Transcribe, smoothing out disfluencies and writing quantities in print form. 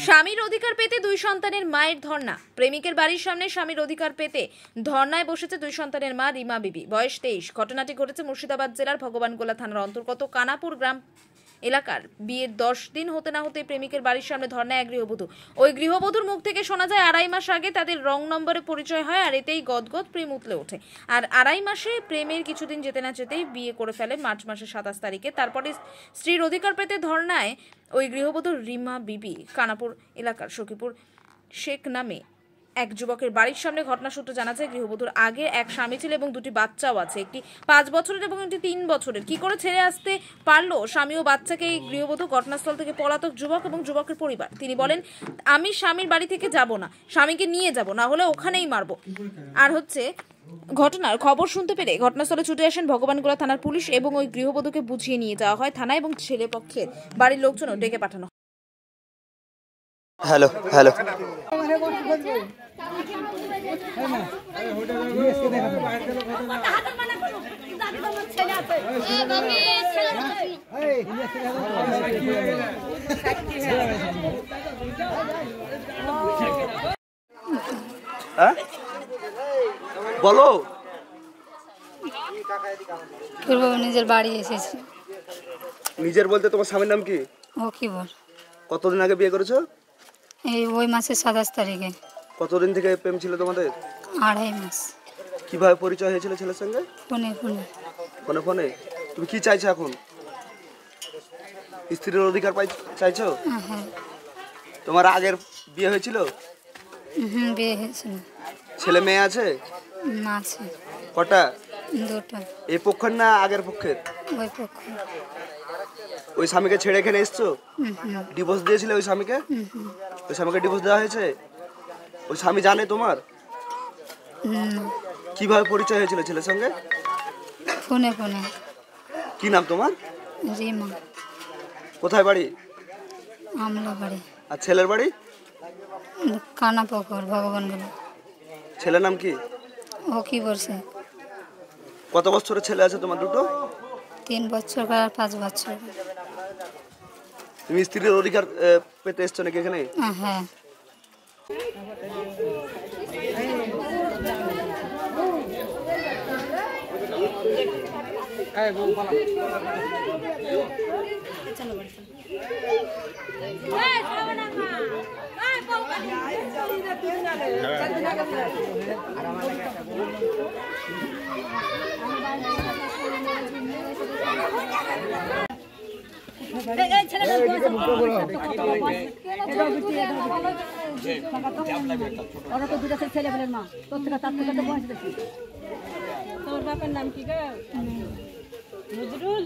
স্বামীর অধিকার পেতে দুই সন্তানের মায়ের ধর্ণা। প্রেমিকের বাড়ির সামনে স্বামীর অধিকার পেতে ধর্ণায় বসেছে দুই সন্তানের মা রিমা বিবি, বয়স 23। ঘটনাটি ঘটেছে মুর্শিদাবাদ জেলার ভগবানগোলা থানার অন্তর্গত কানাপুর গ্রাম এলাকার। বিয়ের 10 দিন হতে না হতে প্রেমিকের বাড়ির সামনে ধর্ণায় এক গৃহবধূ। ওই গৃহবধূর মুখ থেকে শোনা যায় 2.5 মাস আগে তাদের রং নম্বরে পরিচয় হয়, আর এতেই গদগদ প্রেম উতলে ওঠে। আর 2.5 মাসে প্রেমের কিছুদিন যেতে না যেতেই বিয়ে করে ফেলে মার্চ মাসের 27 তারিখে। তারপরে স্ত্রীর অধিকার পেতে ধর্ণায় ওই গৃহবধূ রিমা বিবি কানাপুর এলাকার সখীপুর শেখ নামে এক যুবকের বাড়ির সামনে। ঘটনা সূত্রে জানা যায় গৃহবধূর আগে এক স্বামী ছিল এবং 2টি বাচ্চাও আছে, একটি 5 বছরের এবং একটি 3 বছরের। কি করে ছেড়ে আসতে পারলো স্বামী ও বাচ্চাকে এই গৃহবধূ? ঘটনাস্থল থেকে পলাতক যুবক এবং যুবকের পরিবার। তিনি বলেন, আমি স্বামীর বাড়ি থেকে যাব না, স্বামীকে নিয়ে যাব, না হলে ওখানেই মারবো। আর ঘটনার খবর শুনতে পেরে ঘটনাস্থলে ছুটে আসেন ভগবানগোলা থানার পুলিশ এবং ওই গৃহবধূকে বুঝিয়ে নিয়ে যাওয়া হয় থানায় এবং ছেলে পক্ষের বাড়ির লোকজনও ডেকে পাঠানো। হ্যালো হ্যালো বলো। নিজের বাড়ি এসেছি। নিজের বলতে তোমার স্বামীর নাম কি? ও কি বল। কতদিন আগে বিয়ে করেছো? ওই মাসের 27 তারিখে। কতদিন থেকে প্রেম ছিল তোমাদের? 2.5 মাস। কিভাবে পরিচয় হয়েছিল ছেলের সঙ্গে? ফোনে। ফোনে। তুমি কি চাইছো এখন? স্ত্রীর অধিকার চাইছো? হ্যাঁ। তোমার আগের বিয়ে হয়েছিল? বিয়ে হয়েছিল। ছেলে মেয়ে আছে? না, আছে। কটা? 2টা। এই পক্ষের না আগের পক্ষের? ওই পক্ষ। ওই স্বামীকে ছেড়ে এখানে এসছো? ডিভোর্স দিয়েছিলে ওই স্বামীকে? ওই স্বামীকে ডিভোর্স দেওয়া হয়েছে? ওই স্বামী জানে তোমার? কিভাবে পরিচয় হয়েছিল ছেলের সঙ্গে? ফোনে। কি নাম তোমার? রিমা। কোথায় বাড়ি? আমলা বাড়ি। আর ছেলের বাড়ি? কানাপুর ভগবানগোলা। ছেলের নাম কি? ও কি বলছে। কত বছরের ছেলে আছে তোমার? 2টো। 3 বছর আর 5 বছর। তুমি স্ত্রীর অধিকার পেতে এসছো নাকি এখানে? হ্যাঁ। ছেলেবেলের মা তোর থেকে তার থেকে বয়স বেশি। তোর বাপের নাম কি গো? নজরুল।